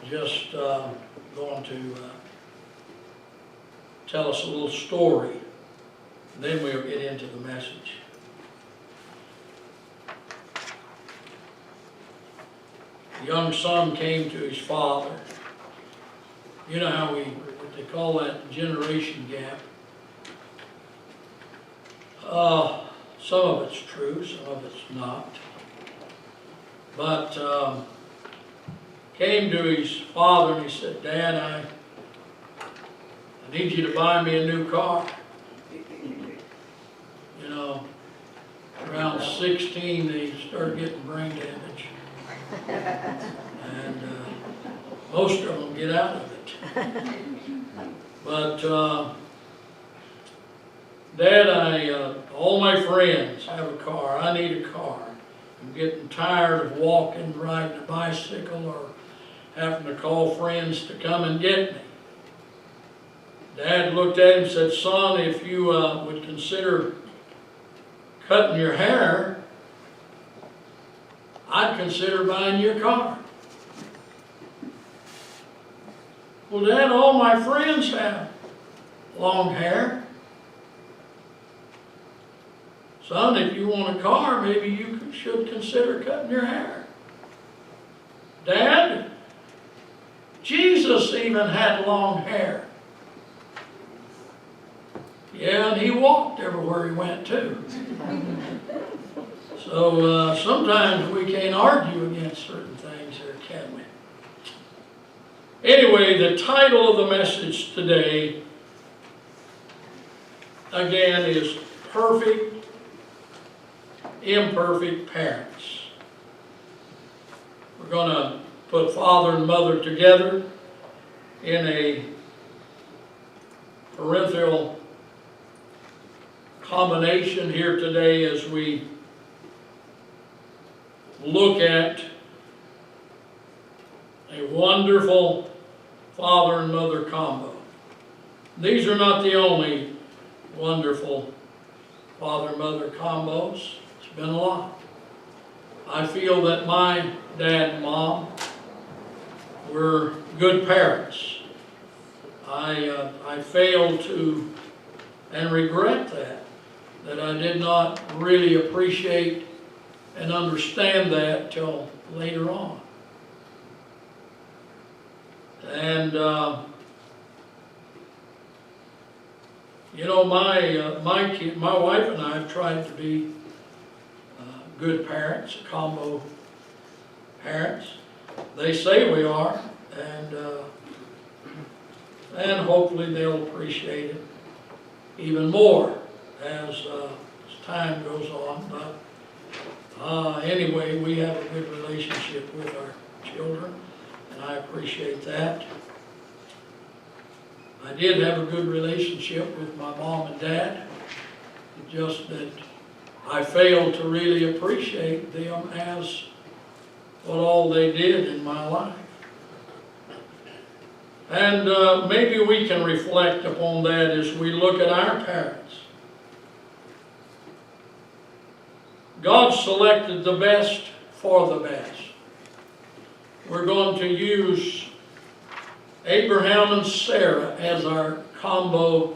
just going to tell us a little story. Then we'll get into the message. The young son came to his father. You know how what they call that generation gap. Some of it's true, some of it's not. But came to his father and he said, "Dad, I need you to buy me a new car." You know, around 16 they start getting brain damage. And most of them get out of it. But Dad, all my friends have a car. I need a car. I'm getting tired of walking, riding a bicycle, or having to call friends to come and get me. Dad looked at him and said, "Son, if you would consider cutting your hair, I'd consider buying your car." "Well, Dad, all my friends have long hair." "Son, if you want a car, maybe you should consider cutting your hair." "Dad, Jesus even had long hair." "Yeah, and he walked everywhere he went too." So sometimes we can't argue against certain things here, can we? Anyway, the title of the message today, again, is Perfect, Imperfect Parents. We're going to put father and mother together in a parental combination here today as we look at a wonderful father and mother combo. These are not the only wonderful father-mother combos. It's been a lot. I feel that my dad and mom were good parents. I failed to and regret that I did not really appreciate and understand that till later on. And you know, my wife and I have tried to be good parents, combo parents. They say we are, and hopefully they'll appreciate it even more as time goes on. But anyway, we have a good relationship with our children, and I appreciate that. I did have a good relationship with my mom and dad. It's just that I failed to really appreciate them as what all they did in my life. And maybe we can reflect upon that as we look at our parents. God selected the best for the best. We're going to use Abraham and Sarah as our combo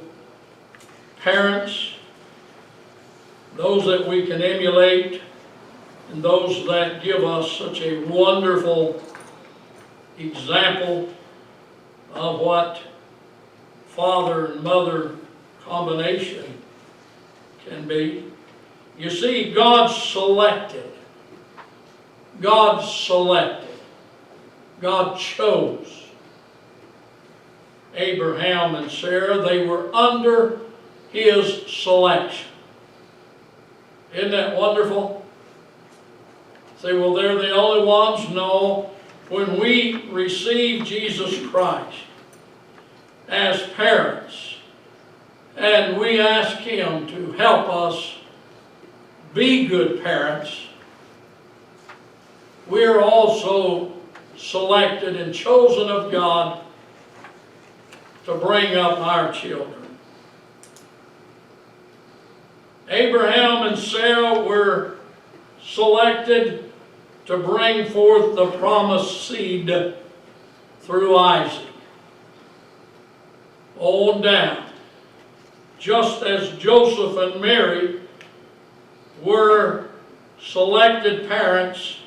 parents, those that we can emulate, and those that give us such a wonderful example of what father and mother combination can be. You see, God selected. God chose Abraham and Sarah. They were under His selection. Isn't that wonderful? Say, well, they're the only ones? No. When we receive Jesus Christ as parents, and we ask Him to help us be good parents, we are also selected and chosen of God to bring up our children. Abraham and Sarah were selected to bring forth the promised seed through Isaac, on down. Just as Joseph and Mary were selected parents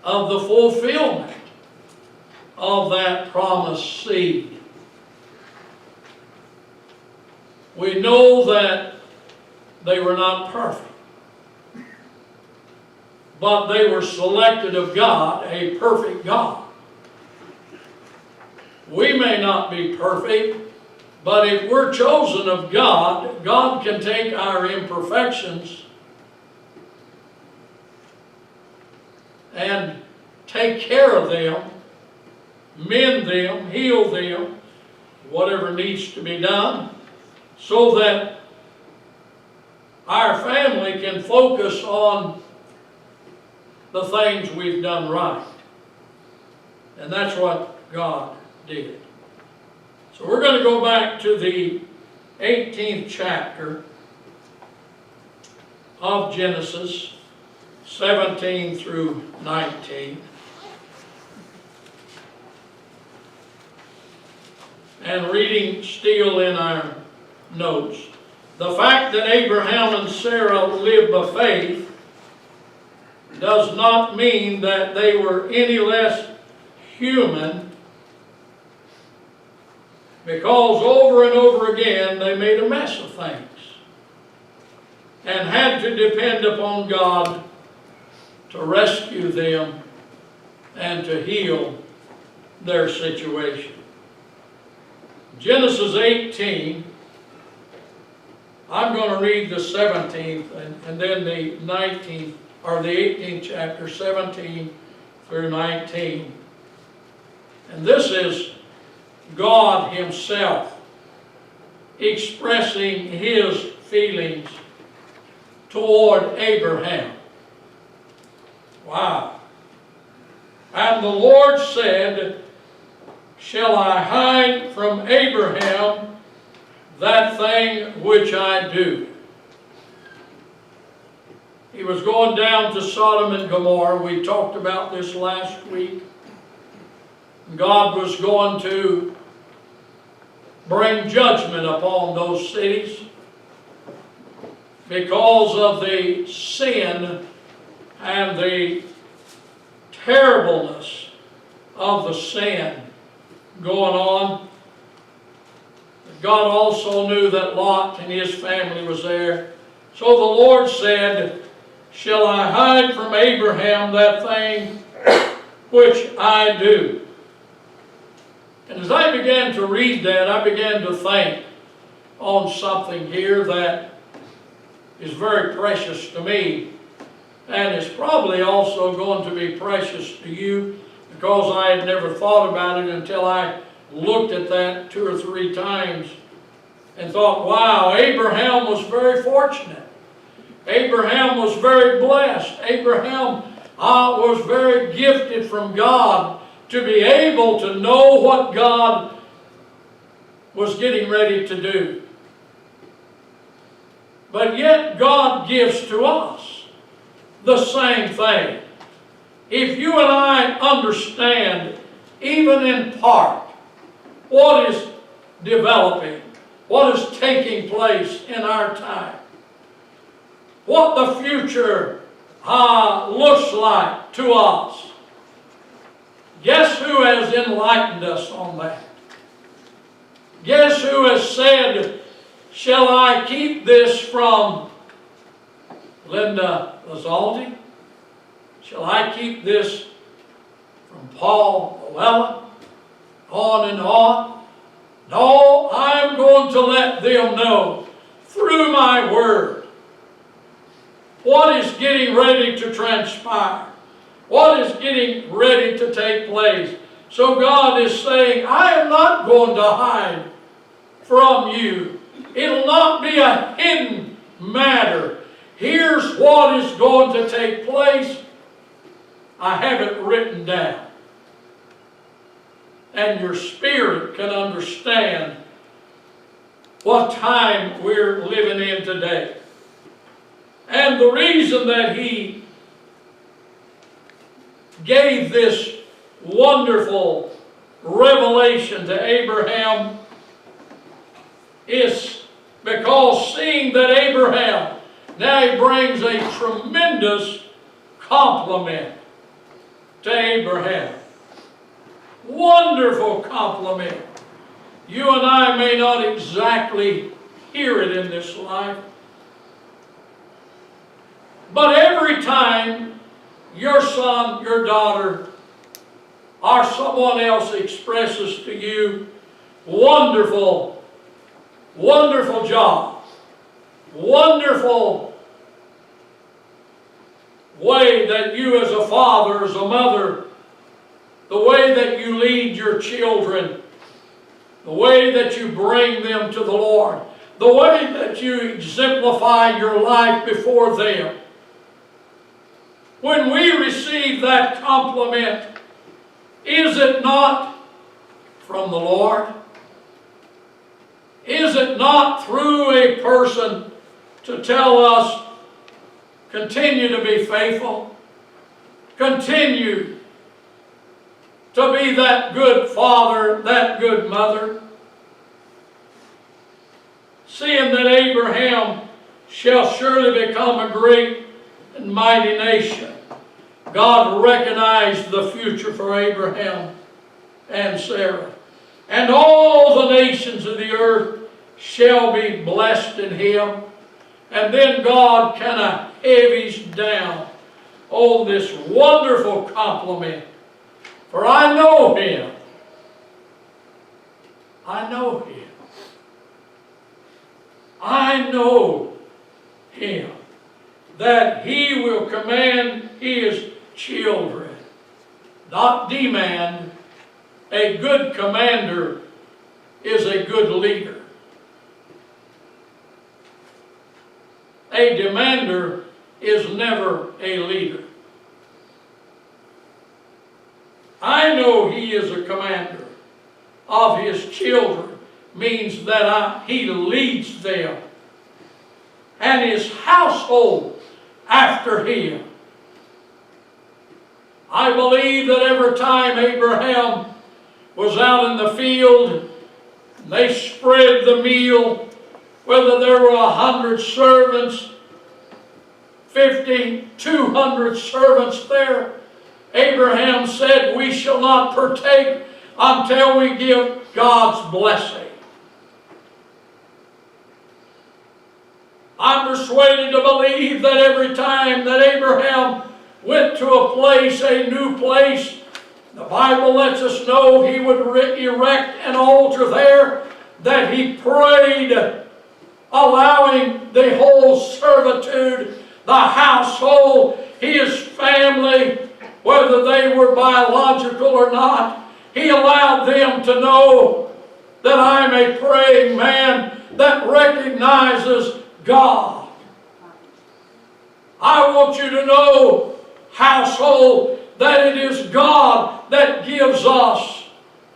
of the fulfillment of that promised seed. We know that they were not perfect, but they were selected of God, a perfect God. We may not be perfect, but if we're chosen of God, God can take our imperfections and take care of them, mend them, heal them, whatever needs to be done, so that our family can focus on the things we've done right. And that's what God did. So we're going to go back to the 18th chapter of Genesis, 17 through 19. And reading still in our notes, the fact that Abraham and Sarah lived by faith does not mean that they were any less human, because over and over again they made a mess of things and had to depend upon God to rescue them and to heal their situation. Genesis 18, I'm going to read the 17th and then the 19th, or the 18th chapter, 17 through 19. And this is God Himself expressing His feelings toward Abraham. Wow. And the Lord said, shall I hide from Abraham that thing which I do? He was going down to Sodom and Gomorrah. We talked about this last week. God was going to bring judgment upon those cities because of the sin and the terribleness of the sin going on. God also knew that Lot and his family was there. So the Lord said, shall I hide from Abraham that thing which I do? And as I began to read that, I began to think on something here that is very precious to me, and is probably also going to be precious to you, because I had never thought about it until I looked at that 2 or 3 times and thought, wow, Abraham was very fortunate. Abraham was very blessed. Abraham was very gifted from God to be able to know what God was getting ready to do. But yet God gives to us the same thing. If you and I understand, even in part, what is developing, what is taking place in our time, what the future looks like to us, guess who has enlightened us on that? Guess who has said, shall I keep this from Linda Lazaldi? Shall I keep this from Paul Llewellyn? On and on. No, I'm going to let them know through my word what is getting ready to transpire, what is getting ready to take place. So God is saying, I am not going to hide from you. It'll not be a hidden matter. Here's what is going to take place. I have it written down. And your spirit can understand what time we're living in today. And the reason that He gave this wonderful revelation to Abraham is because seeing that Abraham, now he brings a tremendous compliment to Abraham. Wonderful compliment. You and I may not exactly hear it in this life, but every time your son, your daughter, or someone else expresses to you, wonderful, wonderful job, wonderful way that you as a father, as a mother, the way that you lead your children, the way that you bring them to the Lord, the way that you exemplify your life before them. When we receive that compliment, is it not from the Lord? Is it not through a person to tell us, continue to be faithful, continue to be that good father, that good mother? Seeing that Abraham shall surely become a great and mighty nation, God recognized the future for Abraham and Sarah. And all the nations of the earth shall be blessed in him. And then God kind of heavies down on this wonderful compliment. For I know him. I know him. I know him, that he will command his children, not demand. A good commander is a good leader. A demander is never a leader. I know he is a commander of his children, means that he leads them and his household after him. I believe that every time Abraham was out in the field, they spread the meal, whether there were 100 servants, 50, 200 servants there, Abraham said, we shall not partake until we give God's blessing. I'm persuaded to believe that every time that Abraham went to a place, a new place, the Bible lets us know he would erect an altar there, that he prayed, allowing the whole servitude, the household, his family, whether they were biological or not, he allowed them to know that I'm a praying man that recognizes God. I want you to know, household, that it is God that gives us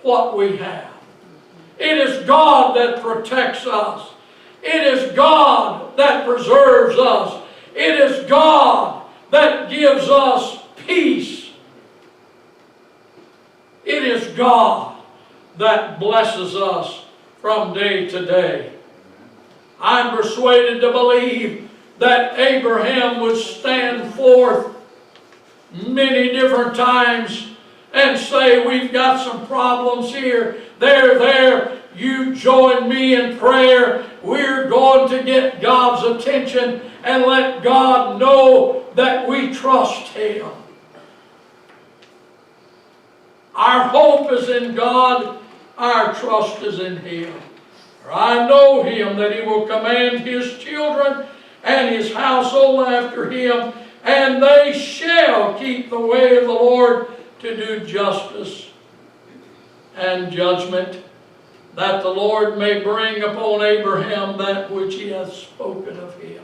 what we have. It is God that protects us. It is God that preserves us. It is God that gives us peace. It is God that blesses us from day to day. I'm persuaded to believe that Abraham would stand forth many different times and say, we've got some problems here. There, you join me in prayer. We're going to get God's attention and let God know that we trust him. Our hope is in God. Our trust is in him. For I know him, that he will command his children and his household after him, and they shall keep the way of the Lord to do justice and judgment, that the Lord may bring upon Abraham that which he hath spoken of him.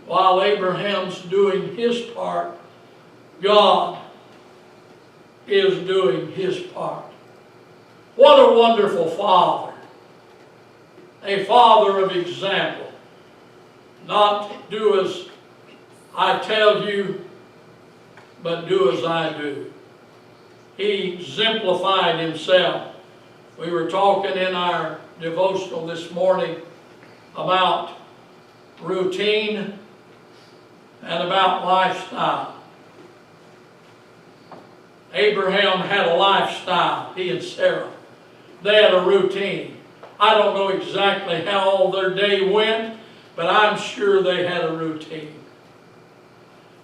While Abraham's doing his part, God is doing his part. What a wonderful father. A father of example. Not do as I tell you, but do as I do. he exemplified himself. We were talking in our devotional this morning about routine and about lifestyle. Abraham had a lifestyle, he and Sarah. They had a routine. I don't know exactly how all their day went, but I'm sure they had a routine.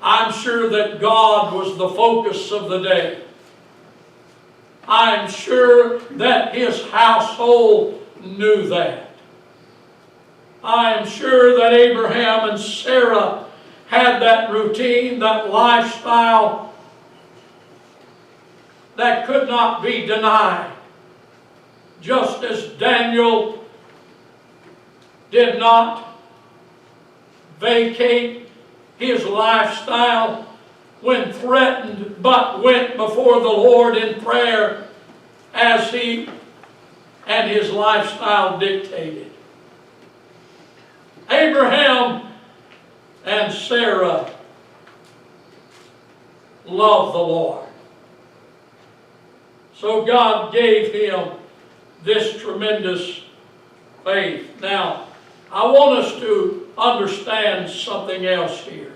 I'm sure that God was the focus of the day. I'm sure that his household knew that. I am sure that Abraham and Sarah had that routine, that lifestyle that could not be denied. Just as Daniel did not vacate his lifestyle when threatened, but went before the Lord in prayer as he and his lifestyle dictated. Abraham and Sarah loved the Lord. So God gave him this tremendous faith. Now, I want us to understand something else here.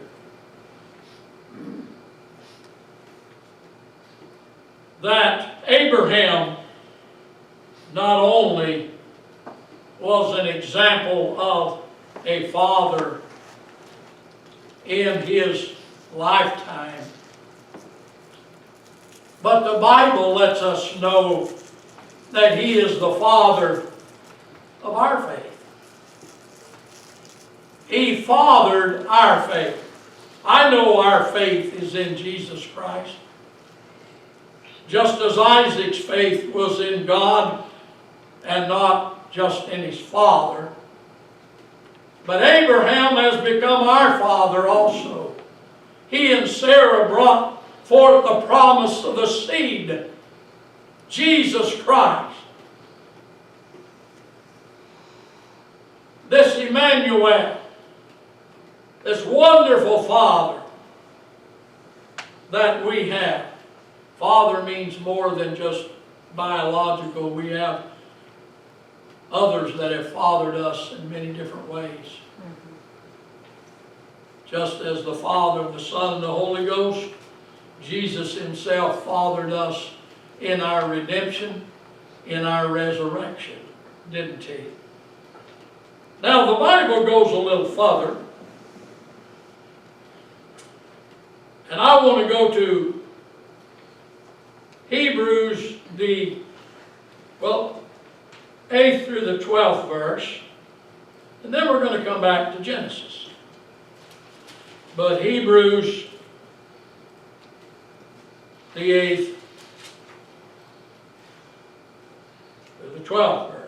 That Abraham not only was an example of a father in his lifetime, but the Bible lets us know that he is the father of our faith. He fathered our faith. I know our faith is in Jesus Christ. Just as Isaac's faith was in God and not just in his father. But Abraham has become our father also. He and Sarah brought forth the promise of the seed, Jesus Christ. This Emmanuel, this wonderful Father that we have. Father means more than just biological. We have others that have fathered us in many different ways. Just as the Father, the Son, and the Holy Ghost, Jesus himself fathered us in our redemption, in our resurrection, didn't he? Now the Bible goes a little further, and I want to go to Hebrews, the 8th through the 12th verse, and then we're going to come back to Genesis. But Hebrews, the 8th through the 12th verse.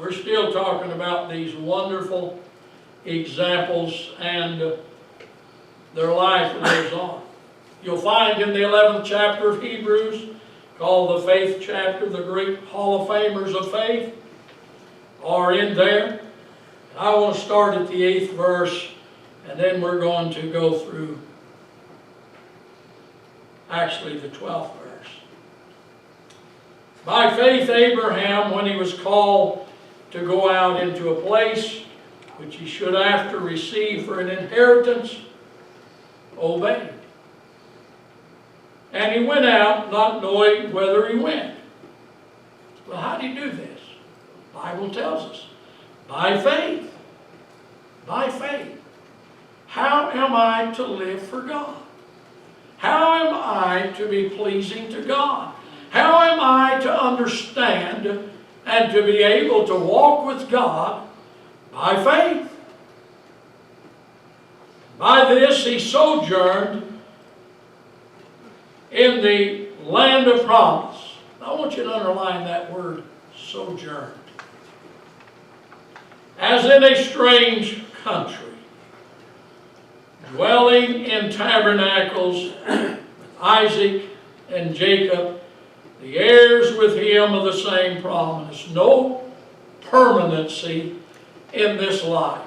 We're still talking about these wonderful examples, and their life lives on. You'll find in the 11th chapter of Hebrews, called the faith chapter, the great Hall of Famers of faith are in there. I want to start at the 8th verse, and then we're going to go through actually the 12th verse. By faith Abraham, when he was called to go out into a place which he should after receive for an inheritance, obeyed. And he went out not knowing whither he went. Well, how did he do this? The Bible tells us. By faith. By faith. How am I to live for God? How am I to be pleasing to God? How am I to understand and to be able to walk with God? By faith. By this he sojourned in the land of promise. I want you to underline that word, sojourned. As in a strange country, dwelling in tabernacles with Isaac and Jacob, the heirs with him of the same promise. No permanency in this life.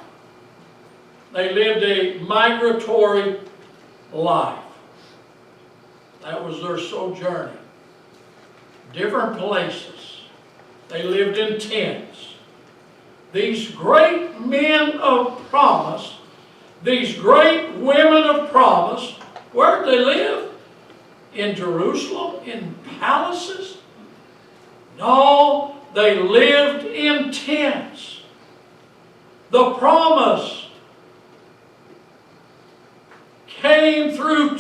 They lived a migratory life. That was their sojourning. Different places. They lived in tents. These great men of promise, these great women of promise, where did they live? In Jerusalem? In palaces? No, they lived in tents. The promise came through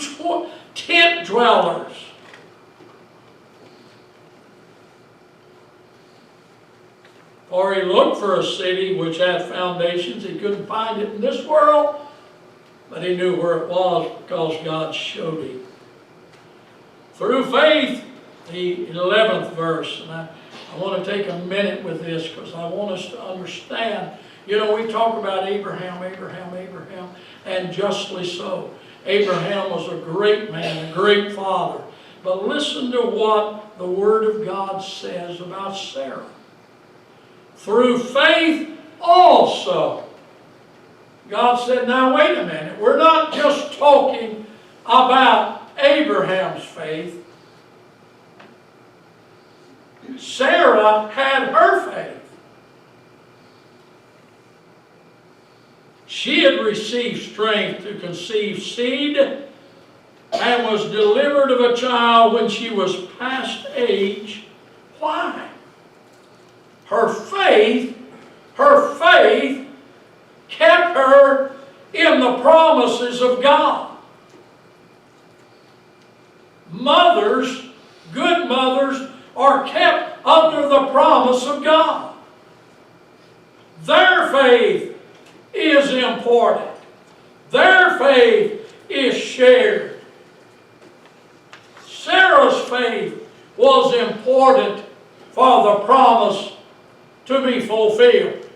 tent dwellers. For he looked for a city which had foundations. He couldn't find it in this world, but he knew where it was because God showed him. Through faith, the 11th verse, and I want to take a minute with this because I want us to understand. You know, we talk about Abraham, and justly so. Abraham was a great man, a great father. But listen to what the Word of God says about Sarah. Through faith also. God said, now wait a minute. We're not just talking about Abraham's faith. Sarah had her faith. She had received strength to conceive seed and was delivered of a child when she was past age. Why? Her faith kept her in the promises of God. Mothers, good mothers, are kept under the promise of God. Their faith is important. Their faith is shared. Sarah's faith was important for the promise to be fulfilled.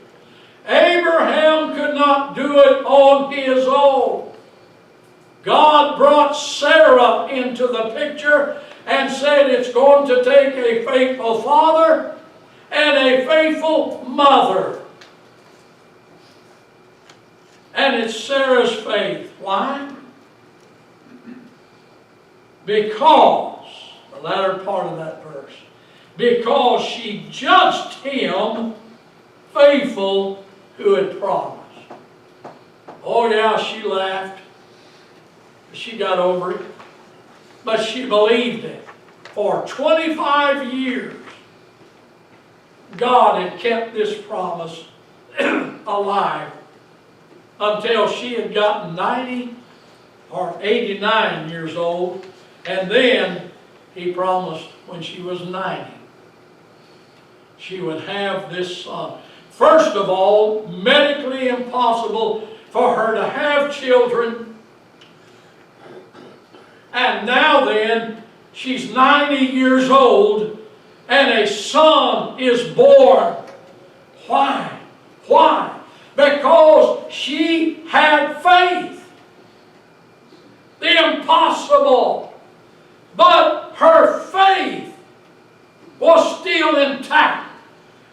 Abraham could not do it on his own. God brought Sarah into the picture and said it's going to take a faithful father and a faithful mother. And it's Sarah's faith. Why? Because, the latter part of that verse, because she judged him faithful who had promised. Oh yeah, she laughed. She got over it. But she believed it. For 25 years, God had kept this promise alive until she had gotten 90 or 89 years old, and then he promised when she was 90 she would have this son. First of all, medically impossible for her to have children, and now then she's 90 years old and a son is born. Why? Why? Because she had faith. The impossible. But her faith was still intact.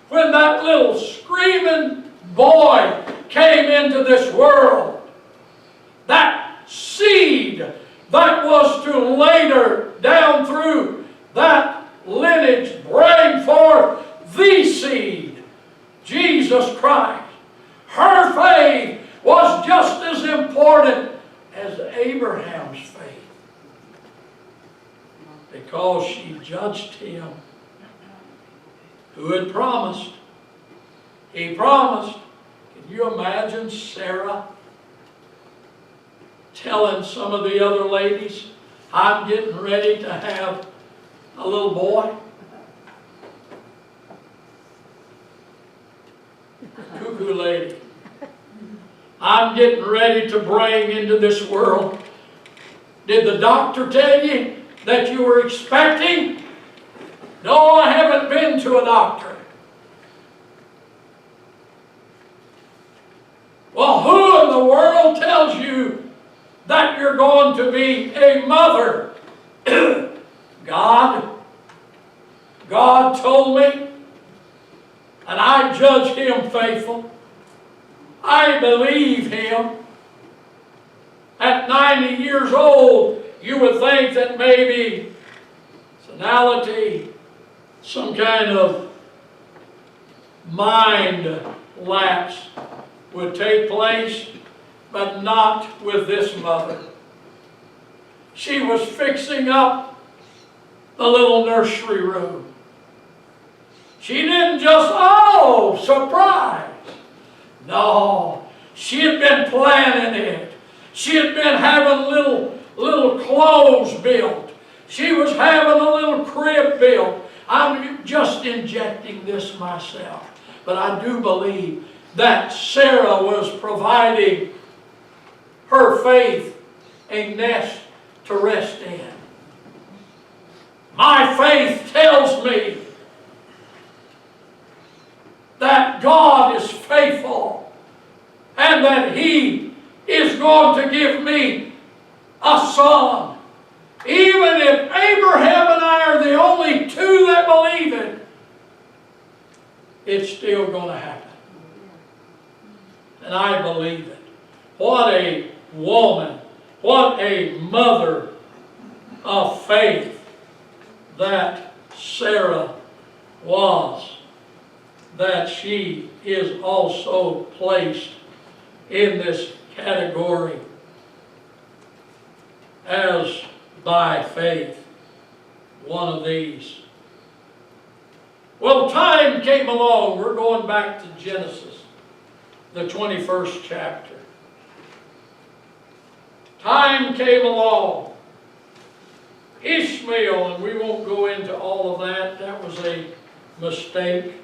When that little screaming boy came into this world, that seed that was to later, down through that lineage, bring forth the seed, Jesus Christ. Her faith was just as important as Abraham's faith, because she judged him who had promised. He promised. Can you imagine Sarah telling some of the other ladies, I'm getting ready to have a little boy? Cuckoo lady. I'm getting ready to bring into this world. Did the doctor tell you that you were expecting? No, I haven't been to a doctor. Well, who in the world tells you that you're going to be a mother? God. God told me, and I judge him faithful. I believe him. At 90 years old, you would think that maybe senility, some kind of mind lapse would take place, but not with this mother. She was fixing up the little nursery room. She didn't just, oh, surprise. No, she had been planning it. She had been having little clothes built. She was having a little crib built. I'm just injecting this myself. But I do believe that Sarah was providing her faith a nest to rest in. My faith tells me that God is faithful and that He is going to give me a son. Even if Abraham and I are the only two that believe it, it's still going to happen. And I believe it. What a woman, what a mother of faith that Sarah was, that she is also placed in this category as by faith, one of these. Well, time came along. We're going back to Genesis, the 21st chapter. Time came along. Ishmael, and we won't go into all of that. That was a mistake.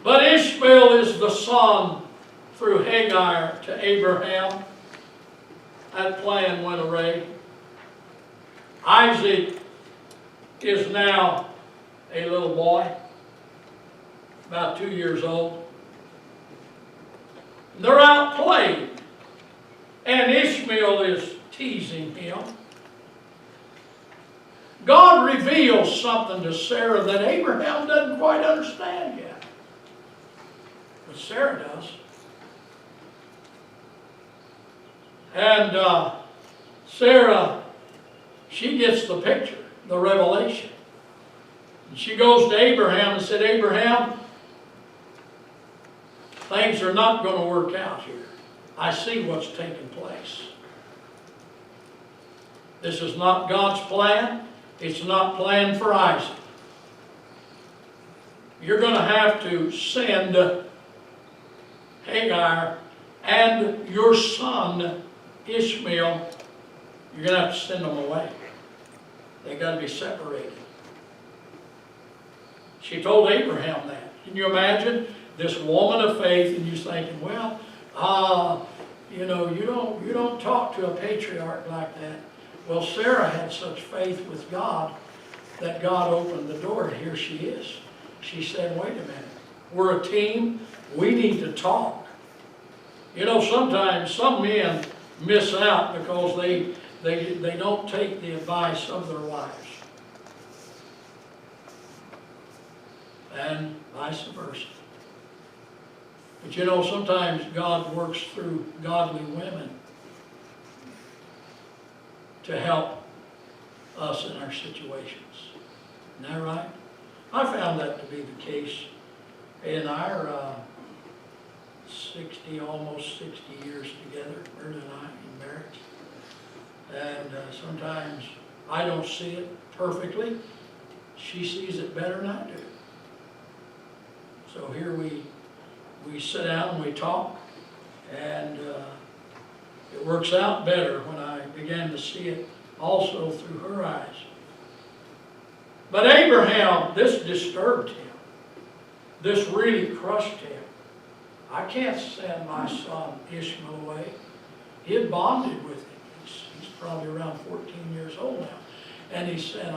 But Ishmael is the son through Hagar to Abraham. That plan went awry. Isaac is now a little boy, about 2 years old. They're out playing, and Ishmael is teasing him. God reveals something to Sarah that Abraham doesn't quite understand yet. But Sarah does. And Sarah, she gets the picture, the revelation. And she goes to Abraham and said, Abraham, things are not going to work out here. I see what's taking place. This is not God's plan. It's not planned for Isaac. You're going to have to send Hagar and your son Ishmael, you're going to have to send them away. They've got to be separated. She told Abraham that. Can you imagine this woman of faith, and you're thinking, well, you don't talk to a patriarch like that. Well, Sarah had such faith with God that God opened the door, and here she is. She said, wait a minute, we're a team, we need to talk. You know, sometimes some men miss out because they don't take the advice of their wives. And vice versa. But you know, sometimes God works through godly women to help us in our situations. Isn't that right? I found that to be the case in our almost 60 years together, Bert and I, in marriage. And sometimes I don't see it perfectly. She sees it better than I do. So here we sit down and we talk, and it works out better when I began to see it also through her eyes. But Abraham, this disturbed him. This really crushed him. I can't send my son Ishmael away. He had bonded with him. He's probably around 14 years old now. And he said,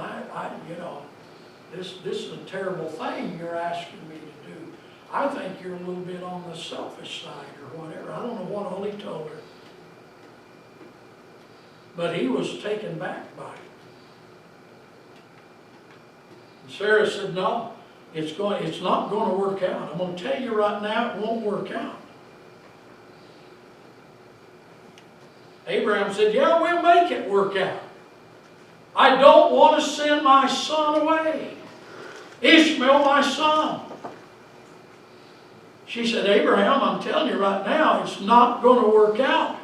this is a terrible thing you're asking me to do. I think you're a little bit on the selfish side or whatever. I don't know what all he told her. But he was taken back by it. And Sarah said, no, it's not going to work out. I'm going to tell you right now, it won't work out. Abraham said, yeah, we'll make it work out. I don't want to send my son away. Ishmael, my son. She said, Abraham, I'm telling you right now, it's not going to work out.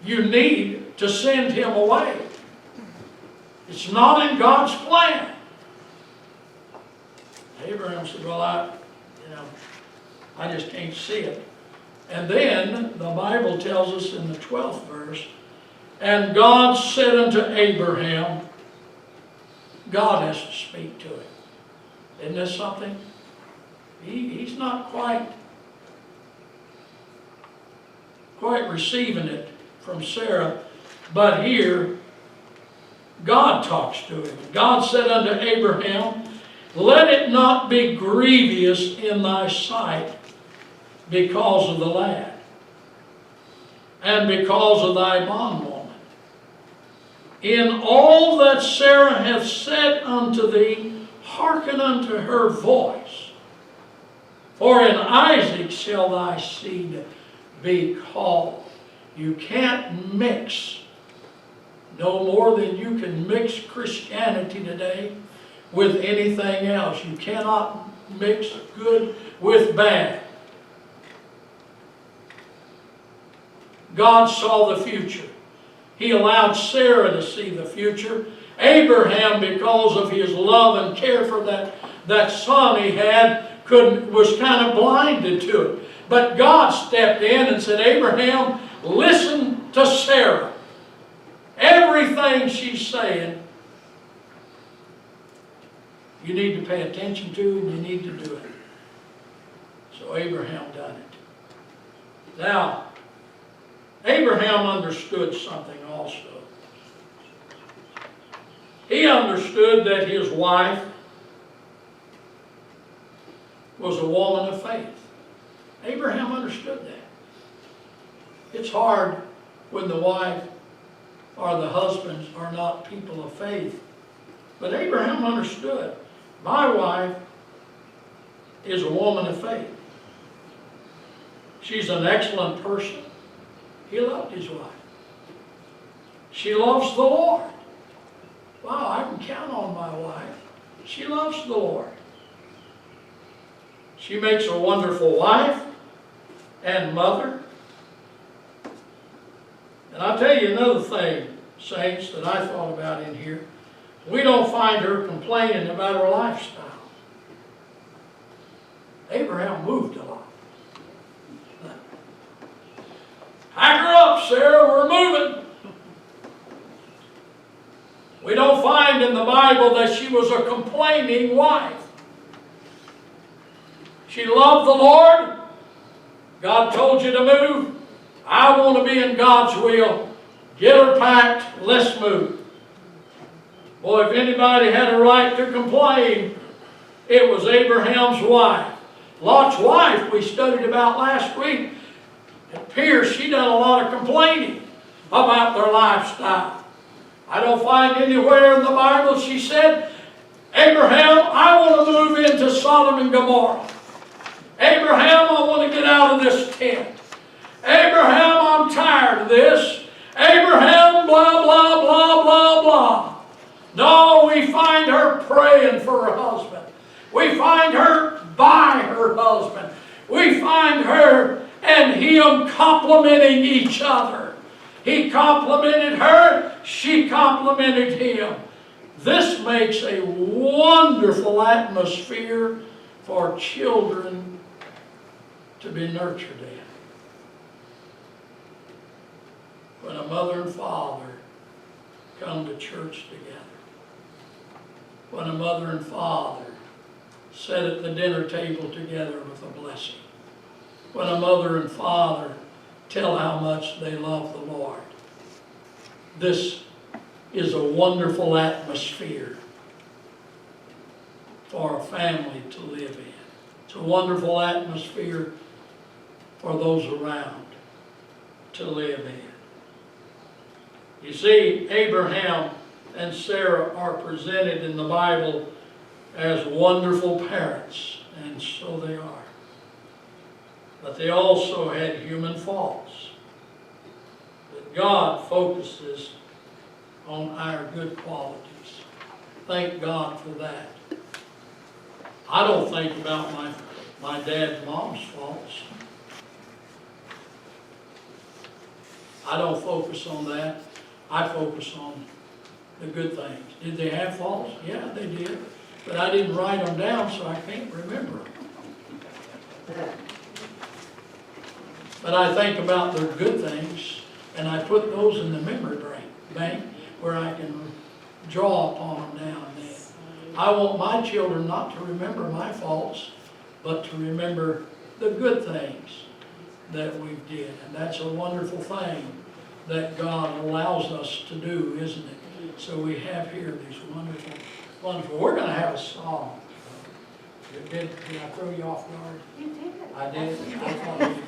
You need to send him away. It's not in God's plan. Abraham said, well, I just can't see it. And then the Bible tells us in the 12th verse, and God said unto Abraham, God has to speak to him. Isn't this something? He's not quite receiving it from Sarah, but here God talks to him. God said unto Abraham, let it not be grievous in thy sight because of the lad, and because of thy bondwoman. In all that Sarah hath said unto thee, hearken unto her voice. For in Isaac shall thy seed be called. You can't mix, no more than you can mix Christianity today with anything else. You cannot mix good with bad. God saw the future. He allowed Sarah to see the future. Abraham, because of his love and care for that son he had, was kind of blinded to it. But God stepped in and said, Abraham, listen to Sarah. Everything she's saying, you need to pay attention to and you need to do it. So Abraham done it. Now, Abraham understood something also. He understood that his wife was a woman of faith. Abraham understood that. It's hard when the wife or the husbands are not people of faith. But Abraham understood. My wife is a woman of faith. She's an excellent person. He loved his wife. She loves the Lord. Wow, I can count on my wife. She loves the Lord. She makes a wonderful wife and mother. And I'll tell you another thing, saints, that I thought about in here. We don't find her complaining about her lifestyle. Abraham moved a lot. Pack her up, Sarah, we're moving. We don't find in the Bible that she was a complaining wife. She loved the Lord. God told you to move. I want to be in God's will. Get her packed, let's move. Boy, if anybody had a right to complain, it was Abraham's wife. Lot's wife we studied about last week. It appears she done a lot of complaining about their lifestyle. I don't find anywhere in the Bible she said, Abraham, I want to move into Sodom and Gomorrah. Abraham, I want to get out of this tent. Abraham, I'm tired of this. Abraham, blah, blah, blah, blah, blah. No, we find her praying for her husband. We find her by her husband. We find her and him complimenting each other. He complimented her, she complimented him. This makes a wonderful atmosphere for children to be nurtured in. When a mother and father come to church together. When a mother and father sit at the dinner table together with a blessing. When a mother and father tell how much they love the Lord. This is a wonderful atmosphere for a family to live in. It's a wonderful atmosphere for those around to live in. You see, Abraham and Sarah are presented in the Bible as wonderful parents, and so they are. But they also had human faults. But God focuses on our good qualities. Thank God for that. I don't think about my dad and mom's faults. I don't focus on that. I focus on the good things. Did they have faults? Yeah, they did. But I didn't write them down, so I can't remember them. But I think about their good things, and I put those in the memory bank where I can draw upon them now and then. I want my children not to remember my faults, but to remember the good things that we did. And that's a wonderful thing that God allows us to do, isn't it? So we have here these wonderful, wonderful. We're going to have a song. Did I throw you off guard? You did. I did? I thought you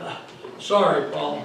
did. Sorry, Paul.